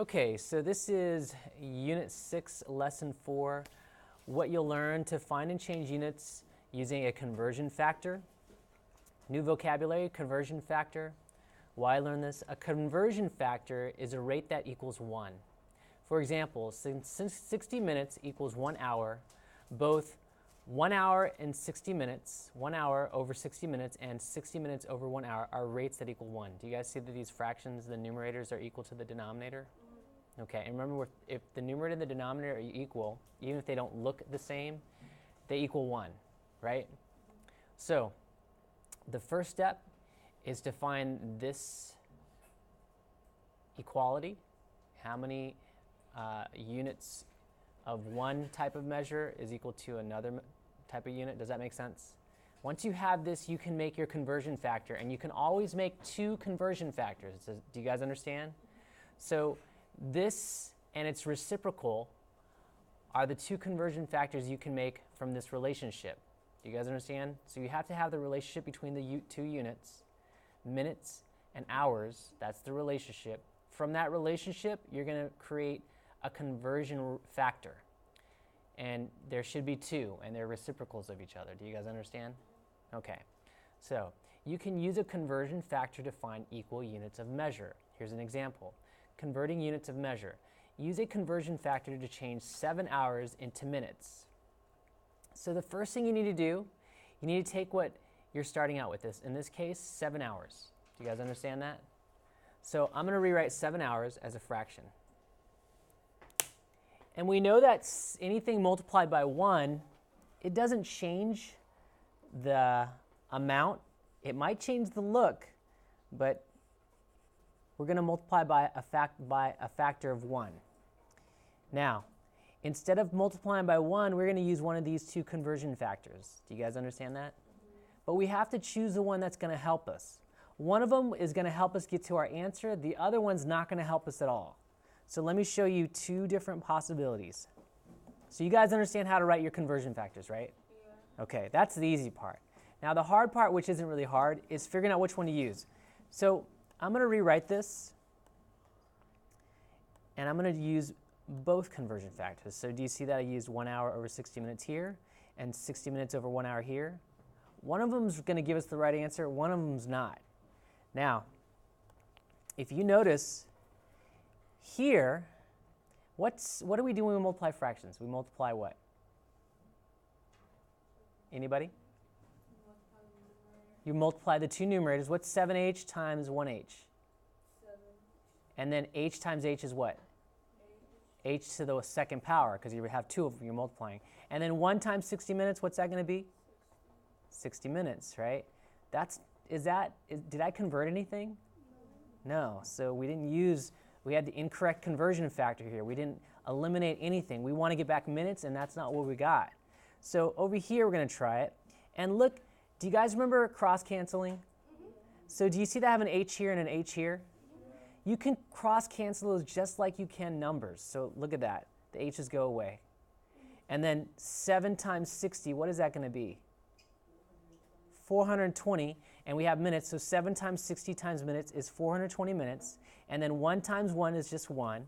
Okay, so this is Unit 6, Lesson 4. What you'll learn to find and change units using a conversion factor. New vocabulary, conversion factor. Why learn this? A conversion factor is a rate that equals 1. For example, since 60 minutes equals 1 hour, both 1 hour and 60 minutes, 1 hour over 60 minutes, and 60 minutes over 1 hour are rates that equal 1. Do you guys see that these fractions, the numerators, are equal to the denominator? Okay, and remember, if the numerator and the denominator are equal, even if they don't look the same, they equal 1, right? So, the first step is to find this equality. How many units of one type of measure is equal to another type of unit? Does that make sense? Once you have this, you can make your conversion factor, and you can always make two conversion factors. Do you guys understand? So this and its reciprocal are the two conversion factors you can make from this relationship. Do you guys understand? So you have to have the relationship between the two units, minutes and hours. That's the relationship. From that relationship, you're going to create a conversion factor. And there should be two, and they're reciprocals of each other. Do you guys understand? Okay. So you can use a conversion factor to find equal units of measure. Here's an example. Converting units of measure. Use a conversion factor to change 7 hours into minutes. So the first thing you need to do, you need to take what you're starting out with this. In this case, 7 hours. Do you guys understand that? So I'm going to rewrite 7 hours as a fraction. And we know that anything multiplied by 1, it doesn't change the amount. It might change the look, but we're going to multiply by a factor of 1. Now, instead of multiplying by 1, we're going to use one of these two conversion factors. Do you guys understand that? But we have to choose the one that's going to help us. One of them is going to help us get to our answer. The other one's not going to help us at all. So let me show you two different possibilities. So you guys understand how to write your conversion factors, right? Yeah. Okay, that's the easy part. Now the hard part, which isn't really hard, is figuring out which one to use. So I'm going to rewrite this, and I'm going to use both conversion factors. So do you see that I used 1 hour over 60 minutes here and 60 minutes over 1 hour here? One of them is going to give us the right answer, one of them is not. Now, if you notice here, what do we do when we multiply fractions? We multiply what? Anybody? You multiply the two numerators. What's 7h times 1h? 7. And then h times h is what? H to the second power, because you have two of them you're multiplying. And then 1 times 60 minutes, what's that going to be? 60 minutes, right? Did I convert anything? No. So we didn't use, we had the incorrect conversion factor here. We didn't eliminate anything. We want to get back minutes, and that's not what we got. So over here, we're going to try it. And look, do you guys remember cross-canceling? Mm-hmm. So do you see that I have an h here and an h here? Mm-hmm. You can cross-cancel those just like you can numbers. So look at that. The h's go away. And then 7 times 60, what is that going to be? 420, and we have minutes, so 7 times 60 times minutes is 420 minutes, and then 1 times 1 is just 1,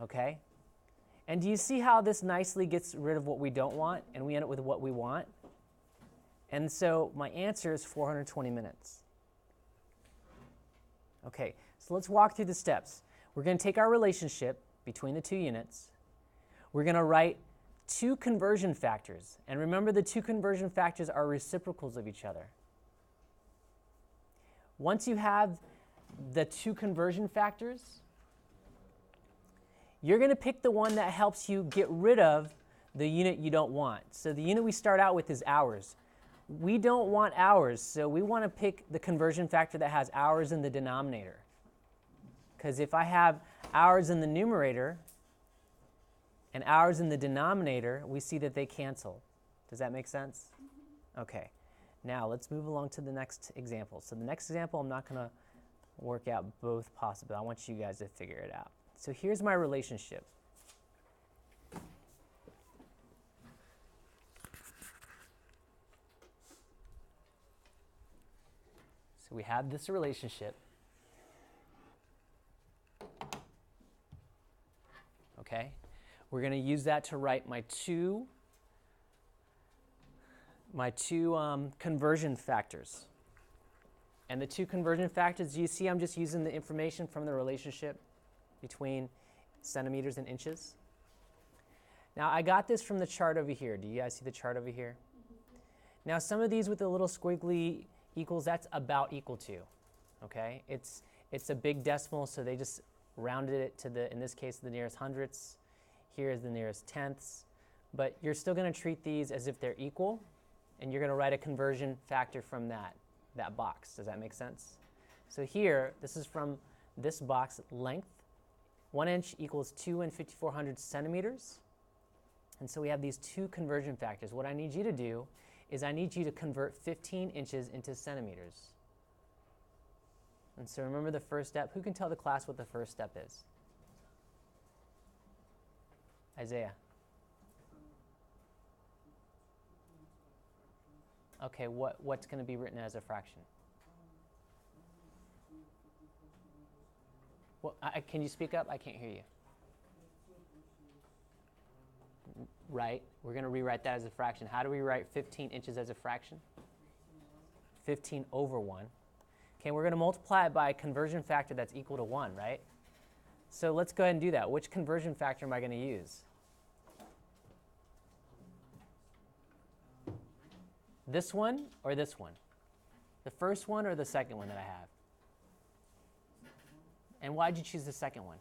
okay? And do you see how this nicely gets rid of what we don't want, and we end up with what we want? And so my answer is 420 minutes. Okay, so let's walk through the steps. We're going to take our relationship between the two units. We're going to write two conversion factors. And remember, the two conversion factors are reciprocals of each other. Once you have the two conversion factors, you're going to pick the one that helps you get rid of the unit you don't want. So the unit we start out with is hours. We don't want hours, so we want to pick the conversion factor that has hours in the denominator. Because if I have hours in the numerator and hours in the denominator, we see that they cancel. Does that make sense? Mm-hmm. Okay. Now let's move along to the next example. So the next example, I'm not going to work out both possible. I want you guys to figure it out. So here's my relationship. So we have this relationship. okay? We're going to use that to write my two conversion factors. And the two conversion factors, you see I'm just using the information from the relationship between centimeters and inches. Now I got this from the chart over here. Do you guys see the chart over here? Now some of these with the little squiggly equals, that's about equal to, okay? It's a big decimal, so they just rounded it to the, in this case, the nearest hundredths. Here is the nearest tenths. But you're still going to treat these as if they're equal, and you're going to write a conversion factor from that box. Does that make sense? So here, this is from this box length. 1 inch equals 2 and 5400 centimeters. And so we have these two conversion factors. What I need you to do is I need you to convert 15 inches into centimeters. And so remember the first step. Who can tell the class what the first step is? Isaiah. Okay, what's going to be written as a fraction? Well, can you speak up? I can't hear you. Right. We're going to rewrite that as a fraction. How do we write 15 inches as a fraction? 15 over 1. Okay, we're going to multiply it by a conversion factor that's equal to 1, right? So let's go ahead and do that. Which conversion factor am I going to use? This one or this one? The first one or the second one that I have? And why did you choose the second one?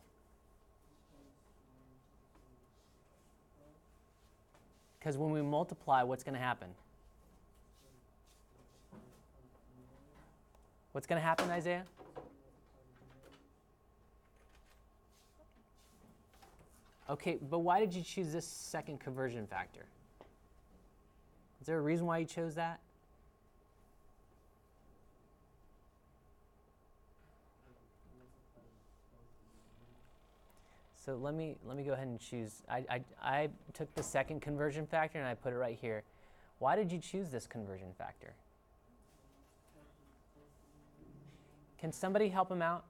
Because when we multiply, what's going to happen? What's going to happen, Isaiah? Okay, but why did you choose this second conversion factor? Is there a reason why you chose that? So let me go ahead and choose. I took the second conversion factor and I put it right here. Why did you choose this conversion factor? Can somebody help him out?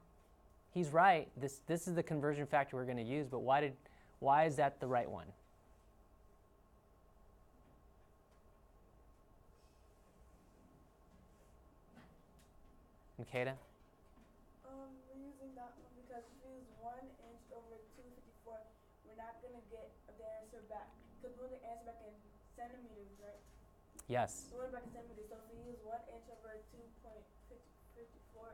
He's right. This is the conversion factor we're going to use, but why is that the right one? Makeda? We're using that one because if we use 1 inch over 254, we're not going to get the answer back. Because we're going to answer back in centimeters, right? Yes. So we're back in centimeters. So if we use 1 inch over 2.54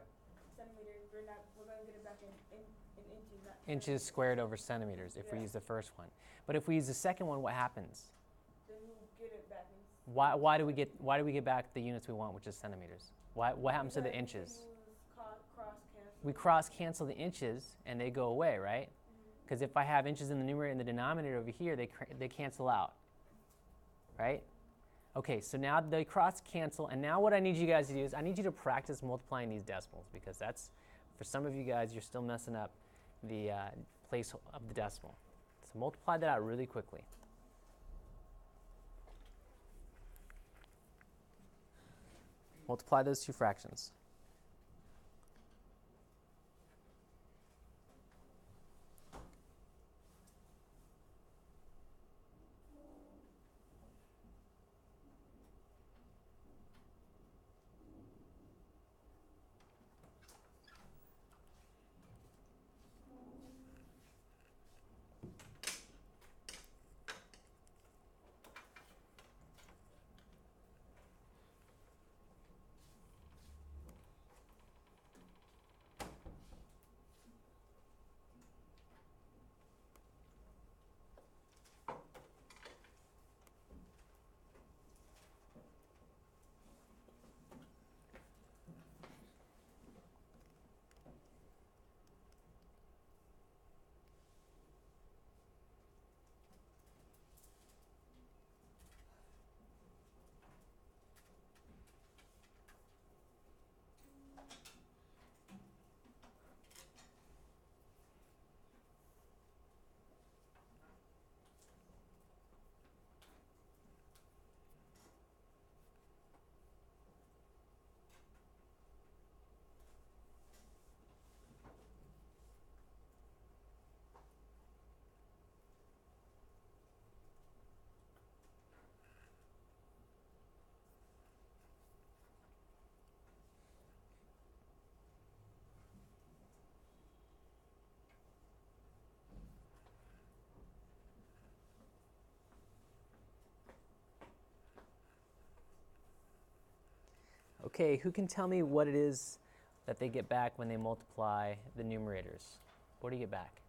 centimeters, we're going to get it back in inches. Not Inches squared over centimeters if we use the first one. But if we use the second one, what happens? Then we'll get it back in. Why do we get back the units we want, which is centimeters? What happens to the inches? We cross cancel the inches and they go away, right? Because if I have inches in the numerator and the denominator over here, they cancel out, right? Okay, so now they cross cancel, and now what I need you guys to do is I need you to practice multiplying these decimals, because that's, for some of you guys, you're still messing up the place of the decimal. So multiply that out really quickly. Multiply those two fractions. Okay, who can tell me what it is that they get back when they multiply the numerators? What do you get back?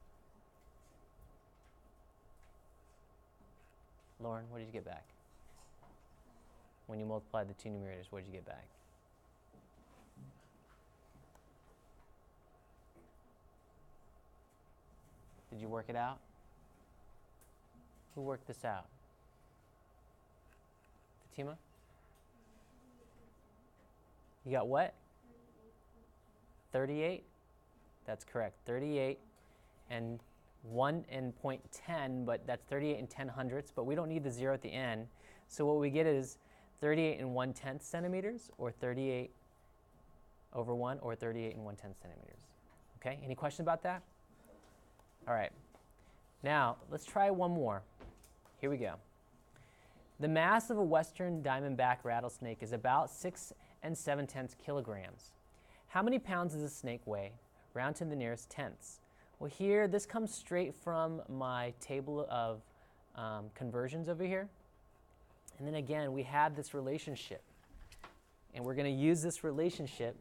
Lauren, what did you get back? When you multiply the two numerators, what did you get back? Did you work it out? Who worked this out? Fatima? You got what? 38? That's correct. 38 and 1 and 0.10, but that's 38 and 10 hundredths, but we don't need the 0 at the end. So what we get is 38 and 1/10 centimeters, or 38 over 1, or 38 and 1/10 centimeters. Okay, any question about that? All right. Now, let's try one more. Here we go. The mass of a western diamondback rattlesnake is about 6 7/10 kilograms. How many pounds does a snake weigh? Round to the nearest tenths. Well, here, this comes straight from my table of conversions over here. And then again, we have this relationship. And we're going to use this relationship,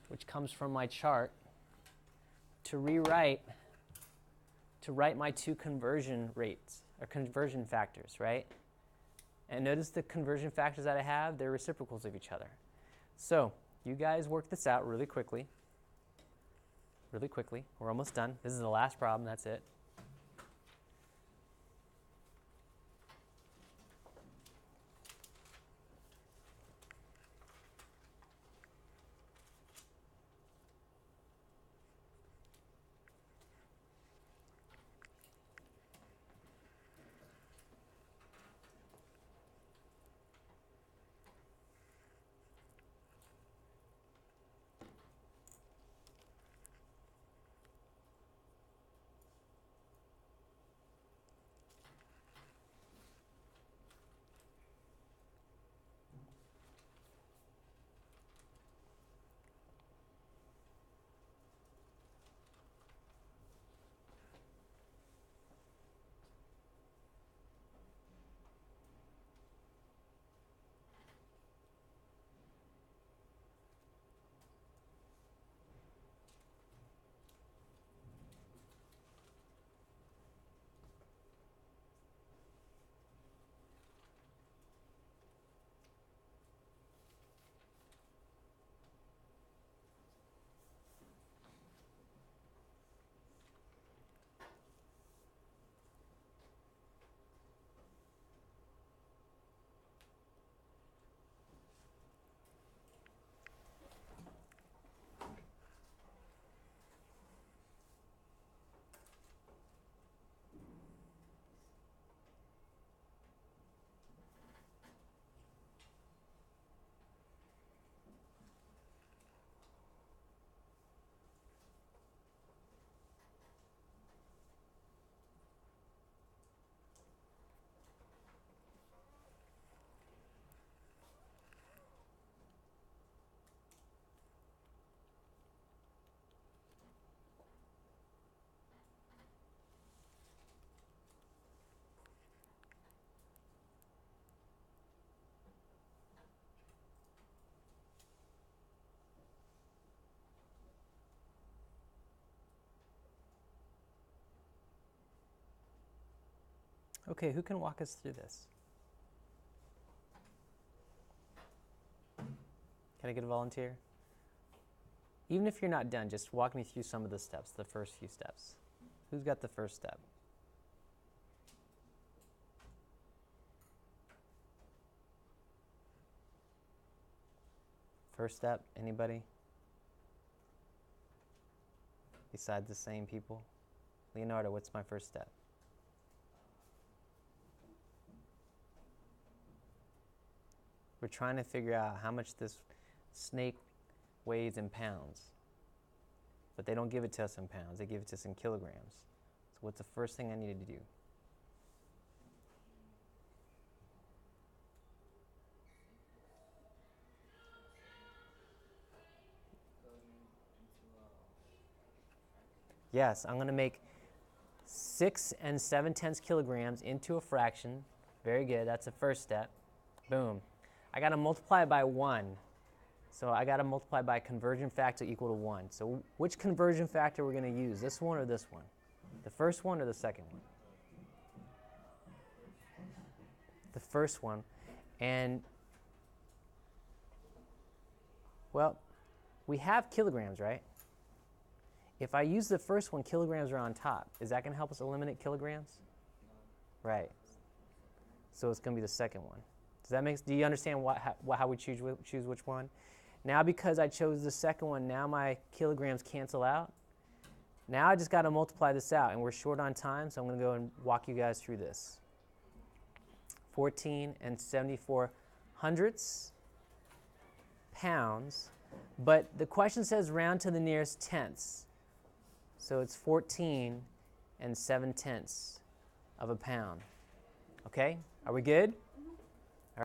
which comes from my chart, to write my two conversion rates, or conversion factors, right? And notice the conversion factors that I have, they're reciprocals of each other. So you guys work this out really quickly. Really quickly. We're almost done. This is the last problem. That's it. Okay, who can walk us through this? Can I get a volunteer? Even if you're not done, just walk me through some of the steps, the first few steps. Who's got the first step? First step, anybody? Besides the same people? Leonardo, what's my first step? We're trying to figure out how much this snake weighs in pounds. But they don't give it to us in pounds, they give it to us in kilograms. So what's the first thing I needed to do? Yes, I'm going to make 6 7/10 kilograms into a fraction. Very good, that's the first step. Boom. I got to multiply it by 1. So I got to multiply by conversion factor equal to 1. So which conversion factor we're going to use, this one or this one? The first one or the second one? The first one. And, well, we have kilograms, right? If I use the first one, kilograms are on top. Is that going to help us eliminate kilograms? Right. So it's going to be the second one. Does that make? Do you understand how we choose which one? Now because I chose the second one, now my kilograms cancel out. Now I just got to multiply this out, and we're short on time, so I'm going to go and walk you guys through this. 14 and 74 hundredths pounds, but the question says round to the nearest tenths. So it's 14 and 7/10 of a pound. Okay? Are we good?